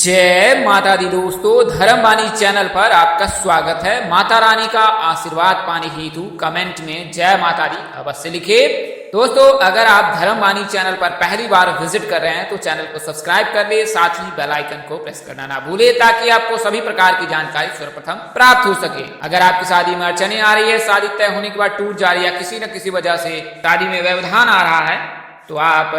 जय माता दी दोस्तों, धर्मवाणी चैनल पर आपका स्वागत है। माता रानी का आशीर्वाद पाने हेतु कमेंट में जय माता दी अवश्य लिखिए। दोस्तों, अगर आप धर्मवाणी चैनल पर पहली बार विजिट कर रहे हैं तो चैनल को सब्सक्राइब कर ले, साथ ही बेल आइकन को प्रेस करना ना भूले ताकि आपको सभी प्रकार की जानकारी सर्वप्रथम प्राप्त हो सके। अगर आपकी शादी में अड़चने आ रही है, शादी तय होने के बाद टूट जा रही है, किसी न किसी वजह से शादी में व्यवधान आ रहा है, तो आप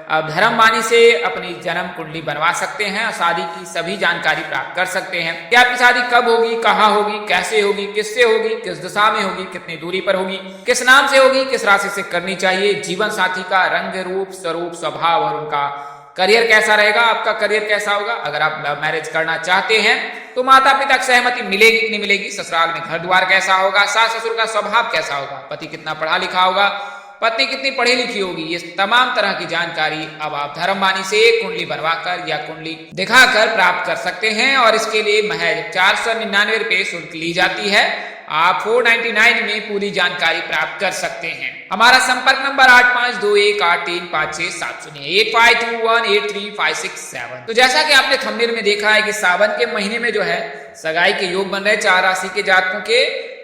अब धर्मवाणी से अपनी जन्म कुंडली बनवा सकते हैं और शादी की सभी जानकारी प्राप्त कर सकते हैं कि आपकी शादी कब होगी, कहाँ होगी, कैसे होगी, किससे होगी, किस दिशा में होगी, कितनी दूरी पर होगी, किस नाम से होगी, किस राशि से करनी चाहिए, जीवन साथी का रंग रूप स्वरूप स्वभाव और उनका करियर कैसा रहेगा, आपका करियर कैसा होगा। अगर आप लव मैरिज करना चाहते हैं तो माता पिता की सहमति मिलेगी कि नहीं मिलेगी, ससुराल में घर द्वार कैसा होगा, सास ससुर का स्वभाव कैसा होगा, पति कितना पढ़ा लिखा होगा, पत्नी कितनी पढ़ी लिखी होगी, ये तमाम तरह की जानकारी अब आप धर्मवाणी से कुंडली बनवाकर या कुंडली दिखाकर प्राप्त कर सकते हैं। और इसके लिए महज 499 रुपये शुल्क ली जाती है। आप 499 में पूरी जानकारी प्राप्त कर सकते हैं। हमारा संपर्क नंबर 8521835670 8521835667। तो जैसा कि आपने थंबनेल में देखा है कि सावन के महीने में जो है सगाई के योग बन रहे 4 राशि के जातकों के,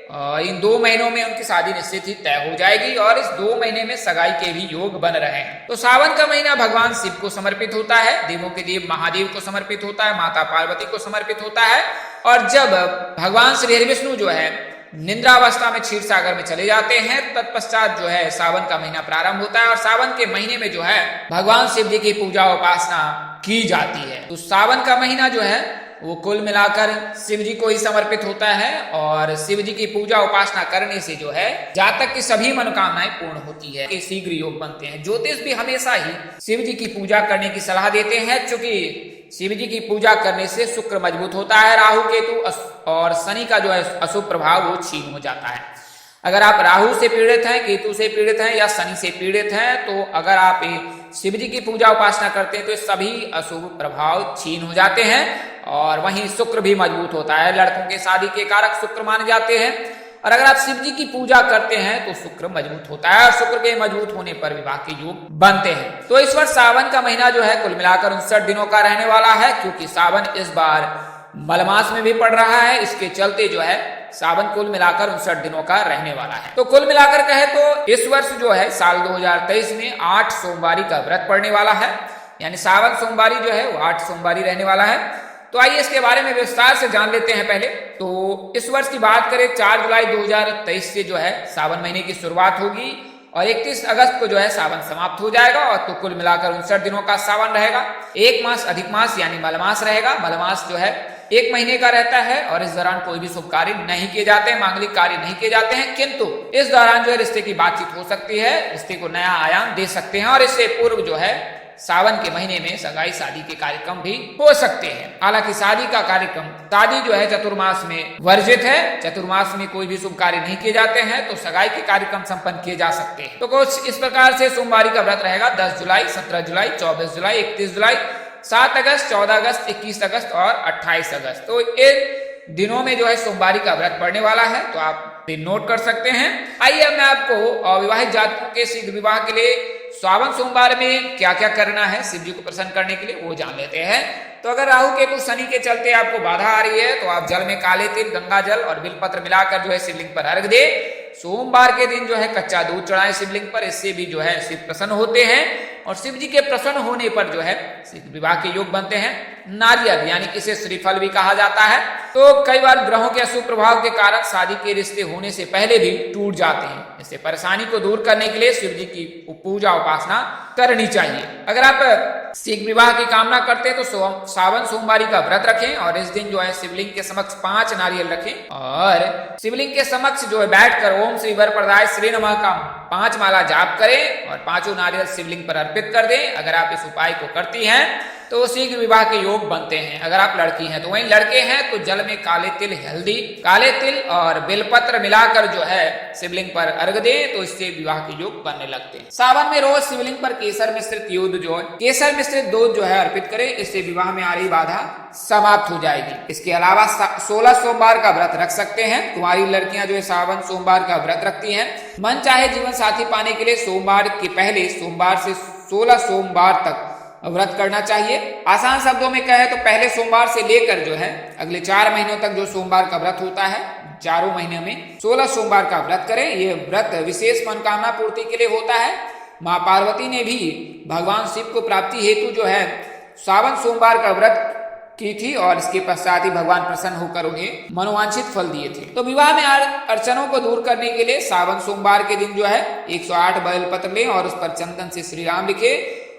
इन 2 महीनों में उनकी शादी निश्चित ही तय हो जाएगी और इस 2 महीने में सगाई के भी योग बन रहे हैं। तो सावन का महीना भगवान शिव को समर्पित होता है, देवों के देव महादेव को समर्पित होता है, माता पार्वती को समर्पित होता है। और जब भगवान श्री हरि विष्णु जो है निद्रावस्था में क्षीर सागर में चले जाते हैं, तत्पश्चात जो है सावन का महीना प्रारंभ होता है और सावन के महीने में जो है भगवान शिव जी की पूजा उपासना की जाती है। तो सावन का महीना जो है वो कुल मिलाकर शिव जी को ही समर्पित होता है और शिव जी की पूजा उपासना करने से जो है जातक की सभी मनोकामनाएं पूर्ण होती है, कि शीघ्र योग बनते हैं। ज्योतिष भी हमेशा ही शिव जी की पूजा करने की सलाह देते हैं, क्योंकि शिव जी की पूजा करने से शुक्र मजबूत होता है, राहु केतु और शनि का जो है अशुभ प्रभाव वो छीन हो जाता है। अगर आप राहु से पीड़ित हैं, केतु से पीड़ित हैं या शनि से पीड़ित हैं, तो अगर आप शिव जी की पूजा उपासना करते हैं तो सभी अशुभ प्रभाव छीन हो जाते हैं। और वहीं शुक्र भी मजबूत होता है, लड़कों के शादी के कारक शुक्र माने जाते हैं। और अगर आप शिव जी की पूजा करते हैं तो शुक्र मजबूत होता है और शुक्र के मजबूत होने पर विवाह के योग बनते हैं। तो इस वर्ष सावन का महीना जो है कुल मिलाकर 59 दिनों का रहने वाला है, क्योंकि सावन इस बार मलमास में भी पड़ रहा है। इसके चलते जो है सावन कुल मिलाकर 59 दिनों का रहने वाला है। तो कुल मिलाकर कहे तो इस वर्ष जो है साल 2023 में 8 सोमवारी का व्रत पड़ने वाला है, यानी सावन सोमवारी जो है वो 8 सोमवारी रहने वाला है। तो आइए इसके बारे में विस्तार से जान लेते हैं। पहले तो इस वर्ष की बात करें, 4 जुलाई 2023 से जो है सावन महीने की शुरुआत होगी और 31 अगस्त को जो है सावन समाप्त हो जाएगा। और तो कुल मिलाकर 59 दिनों का सावन रहेगा। 1 मास अधिक मास यानी मलमास रहेगा। मलमास जो है 1 महीने का रहता है और इस दौरान कोई भी शुभ कार्य नहीं किए जाते हैं, मांगलिक कार्य नहीं किए जाते हैं, किंतु इस दौरान जो है रिश्ते की बातचीत हो सकती है, रिश्ते को नया आयाम दे सकते हैं। और इससे पूर्व जो है सावन के महीने में सगाई शादी के कार्यक्रम भी हो सकते हैं। हालांकि शादी का कार्यक्रम, शादी जो है चतुर्मास में वर्जित है, चतुर्मास में कोई भी शुभ कार्य नहीं किए जाते हैं, तो सगाई के कार्यक्रम संपन्न किए जा सकते हैं। तो कुछ इस प्रकार से सोमवारी का व्रत रहेगा 10 जुलाई, 17 जुलाई, 24 जुलाई, 31 जुलाई, 7 अगस्त, 14 अगस्त, 21 अगस्त और 28 अगस्त। तो इन दिनों में जो है सोमवारी का व्रत पड़ने वाला है, तो आप नोट कर सकते हैं। आइए अब मैं आपको अविवाहित जातकों के शीघ्र विवाह के लिए सावन सोमवार में क्या क्या करना है शिव जी को प्रसन्न करने के लिए वो जान लेते हैं। तो अगर राहु केतु शनि के चलते आपको बाधा आ रही है तो आप जल में काले तिल, गंगा जल और बिलपत्र मिलाकर जो है शिवलिंग पर अर्घ दे। सोमवार के दिन जो है कच्चा दूध चढ़ाएं शिवलिंग पर, इससे भी जो है शिव प्रसन्न होते हैं और शिव जी के प्रसन्न होने पर जो है विवाह के योग बनते हैं। नारियल यानी इसे श्रीफल भी कहा जाता है। तो कई बार ग्रहों के अशुभ प्रभाव के कारण शादी के रिश्ते होने से पहले भी टूट जाते हैं। इससे परेशानी को दूर करने के लिए शिव जी की पूजा उपासना करनी चाहिए। अगर आप शीघ्र विवाह की कामना करते हैं तो सावन सोमवारी का व्रत रखें और इस दिन जो है शिवलिंग के समक्ष 5 नारियल रखें और शिवलिंग के समक्ष जो है बैठकर ओम श्री वरप्रदाय श्री नमः का 5 माला जाप करें और 5 नारियल शिवलिंग पर अर्पित कर दें। अगर आप इस उपाय को करती हैं तो शीघ्र विवाह के योग बनते हैं। अगर आप लड़की हैं तो वहीं लड़के हैं तो जल में काले तिल, हल्दी, काले तिल और बेलपत्र मिलाकर जो है शिवलिंग पर अर्घ दें, तो इससे विवाह के योग बनने लगते हैं। सावन में रोज शिवलिंग पर केसर मिश्रित दूध जो है अर्पित करें, इससे विवाह में आ रही बाधा समाप्त हो जाएगी। इसके अलावा 16 सोमवार का व्रत रख सकते हैं। कुंवारी लड़कियां जो है सावन सोमवार का व्रत रखती हैं। मन चाहे जीवन साथी पाने के लिए सोमवार के पहले सोमवार से 16 सोमवार तक व्रत करना चाहिए। आसान शब्दों में कहे तो पहले सोमवार से लेकर जो है अगले 4 महीनों तक जो सोमवार का व्रत होता है, चारों महीने में 16 सोमवार का व्रत करें। ये व्रत विशेष मनोकामना पूर्ति के लिए होता है। माँ पार्वती ने भी भगवान शिव को प्राप्ति हेतु जो है सावन सोमवार का व्रत की थी और इसके पश्चात ही भगवान प्रसन्न होकर उन्हें मनोवांछित फल दिए थे। तो विवाह में अड़चनों को दूर करने के लिए सावन सोमवार के दिन जो है 108 बेलपत्र लें और उस पर चंदन से श्री राम लिखे।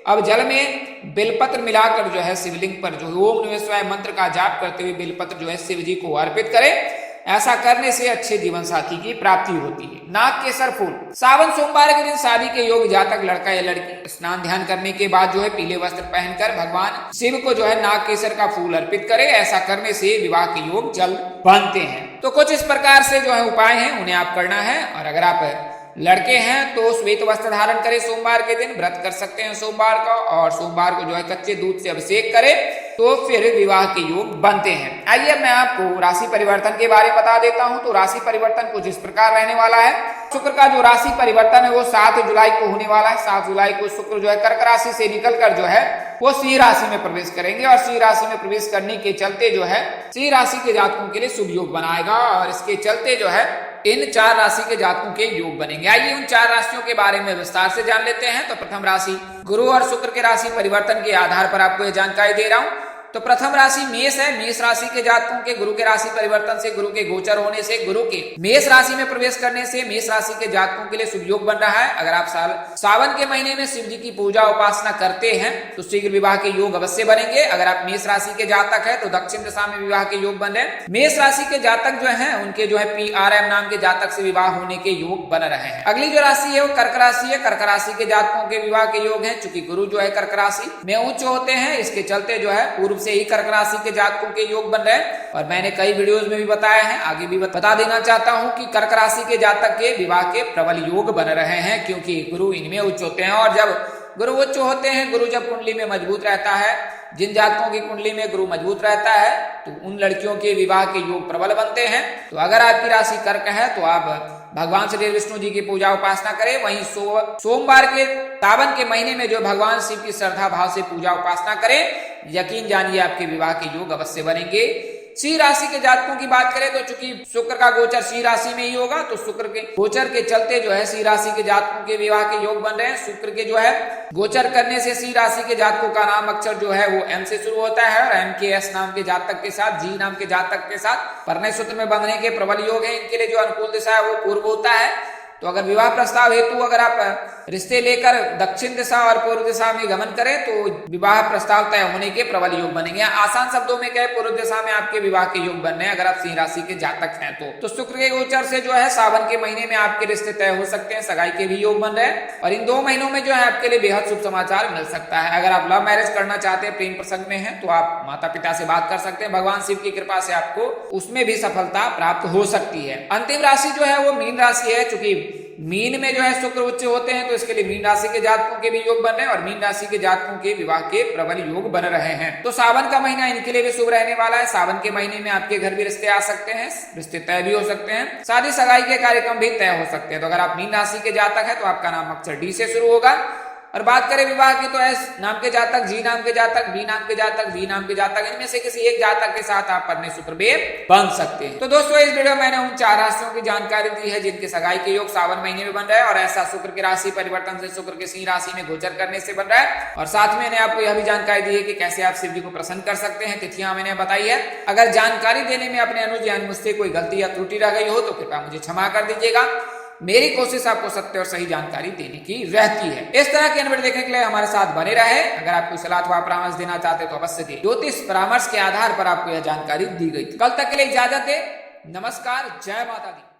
अब जल में बेलपत्र मिलाकर जो है शिवलिंग पर जो ओम नमः शिवाय मंत्र का जाप करते हुए बेलपत्र जो है शिव जी को अर्पित करें। ऐसा करने से अच्छे जीवन साथी की प्राप्ति होती है। नाग केसर फूल, सावन सोमवार के दिन शादी के योग जातक लड़का या लड़की स्नान ध्यान करने के बाद जो है पीले वस्त्र पहनकर भगवान शिव को जो है नाग केसर का फूल अर्पित करे। ऐसा करने से विवाह के योग जल्द बनते हैं। तो कुछ इस प्रकार से जो है उपाय हैं, उन्हें आप करना है। और अगर आप लड़के हैं तो श्वेत वस्त्र धारण करें, सोमवार के दिन व्रत कर सकते हैं सोमवार का, और सोमवार को जो है कच्चे दूध से अभिषेक करें तो फिर विवाह के योग बनते हैं। आइए मैं आपको राशि परिवर्तन के बारे में बता देता हूं। तो राशि परिवर्तन कुछ इस प्रकार रहने वाला है। शुक्र का जो राशि परिवर्तन है वो 7 जुलाई को होने वाला है। 7 जुलाई को शुक्र जो है कर्क राशि से निकलकर जो है वो सिंह राशि में प्रवेश करेंगे और सिंह राशि में प्रवेश करने के चलते जो है सिंह राशि के जातकों के लिए शुभ योग बनाएगा और इसके चलते जो है इन 4 राशि के जातकों के योग बनेंगे। आइए उन 4 राशियों के बारे में विस्तार से जान लेते हैं। तो प्रथम राशि, गुरु और शुक्र के राशि परिवर्तन के आधार पर आपको यह जानकारी दे रहा हूं। तो प्रथम राशि मेष है। मेष राशि के जातकों के गुरु के राशि परिवर्तन से, गुरु के गोचर होने से, गुरु के मेष राशि में प्रवेश करने से मेष राशि के जातकों के लिए शुभ योग बन रहा है। अगर आप सावन के महीने में शिव जी की पूजा उपासना करते हैं तो शीघ्र विवाह के योग अवश्य बनेंगे। अगर आप मेष राशि के जातक है तो दक्षिण दिशा में विवाह के योग बन रहे हैं। मेष राशि के जातक जो है उनके जो है PRM नाम के जातक से विवाह होने के योग बन रहे हैं। अगली जो राशि है वो कर्क राशि है। कर्क राशि के जातकों के विवाह के योग है। चूंकि गुरु जो है कर्क राशि में उच्च होते हैं, इसके चलते जो है पूर्व से ही कर्क राशि के जातकों के योग बन रहे हैं। और मैंने कई वीडियोस में भी बताया है, आगे भी बता देना चाहता हूं कि कर्क राशि के जातक के विवाह के प्रबल योग बन रहे हैं, क्योंकि गुरु इनमें उच्च होते हैं। और जब गुरु उच्च होते हैं, गुरु जब कुंडली में मजबूत रहता है, जिन जातकों की कुंडली में गुरु मजबूत रहता है तो उन लड़कियों के विवाह के योग प्रबल बनते हैं। तो अगर आपकी राशि कर्क है तो आप भगवान श्री विष्णु जी की पूजा उपासना करें। वहीं सोमवार के सावन के महीने में जो भगवान शिव की श्रद्धा भाव से पूजा उपासना करें, यकीन जानिए आपके विवाह के योग अवश्य बनेंगे। सिंह राशि के जातकों की बात करें तो चूंकि शुक्र का गोचर सिंह राशि में ही होगा, तो शुक्र के गोचर के चलते जो है सिंह राशि के जातकों के विवाह के योग बन रहे हैं। शुक्र के जो है गोचर करने से सिंह राशि के जातकों का नाम अक्षर जो है वो M से शुरू होता है और MKS नाम के जातक के साथ, G नाम के जातक के साथ परिणय सूत्र में बंधने के प्रबल योग है। इनके लिए जो अनुकूल दिशा है वो पूर्व होता है। तो अगर विवाह प्रस्ताव हेतु अगर आप रिश्ते लेकर दक्षिण दिशा और पूर्व दिशा में गमन करें तो विवाह प्रस्ताव तय होने के प्रबल योग बनेंगे। आसान शब्दों में कहे पूर्व दिशा में आपके विवाह के योग बन रहे हैं अगर आप सिंह राशि के जातक हैं तो शुक्र के गोचर से जो है सावन के महीने में आपके रिश्ते तय हो सकते हैं, सगाई के भी योग बन रहे हैं। और इन 2 महीनों में जो है आपके लिए बेहद शुभ समाचार मिल सकता है। अगर आप लव मैरिज करना चाहते हैं, प्रेम प्रसंग में है, तो आप माता पिता से बात कर सकते हैं। भगवान शिव की कृपा से आपको उसमें भी सफलता प्राप्त हो सकती है। अंतिम राशि जो है वो मीन राशि है। चूंकि मीन में जो है शुक्र उच्च होते हैं तो इसके लिए मीन राशि के जातकों के भी योग बन रहे हैं और मीन राशि के जातकों के विवाह के प्रबल योग बन रहे हैं। तो सावन का महीना इनके लिए भी शुभ रहने वाला है। सावन के महीने में आपके घर भी रिश्ते आ सकते हैं, रिश्ते तय भी हो सकते हैं, शादी सगाई के कार्यक्रम भी तय हो सकते हैं। तो अगर आप मीन राशि के जातक है तो आपका नाम अक्षर D से शुरू होगा। और बात करें विवाह की तो S नाम के जातक, G नाम के जातक, B नाम के जातक, V नाम के जातक, इनमें से किसी एक जातक के साथ आप परिणय सूत्र में बन सकते हैं। तो दोस्तों इस वीडियो में मैंने उन 4 राशियों की जानकारी दी है जिनके सगाई के योग सावन महीने में बन रहा है और ऐसा शुक्र की राशि परिवर्तन से, शुक्र के सिंह राशि में गोचर करने से बन रहा है। और साथ में मैंने आपको यह भी जानकारी दी है कि कैसे आप शिव जी को प्रसन्न कर सकते हैं। तिथियां मैंने बताई है। अगर जानकारी देने में अपने अनुज यानी मुझसे कोई गलती या त्रुटि रह गई हो तो कृपया मुझे क्षमा कर दीजिएगा। मेरी कोशिश आपको सत्य और सही जानकारी देने की रहती है। इस तरह के वीडियो देखने के लिए हमारे साथ बने रहे। अगर आप कोई सलाह अथवा परामर्श देना चाहते तो अवश्य दें। ज्योतिष परामर्श के आधार पर आपको यह जानकारी दी गई। कल तक के लिए इजाजत है। नमस्कार, जय माता दी।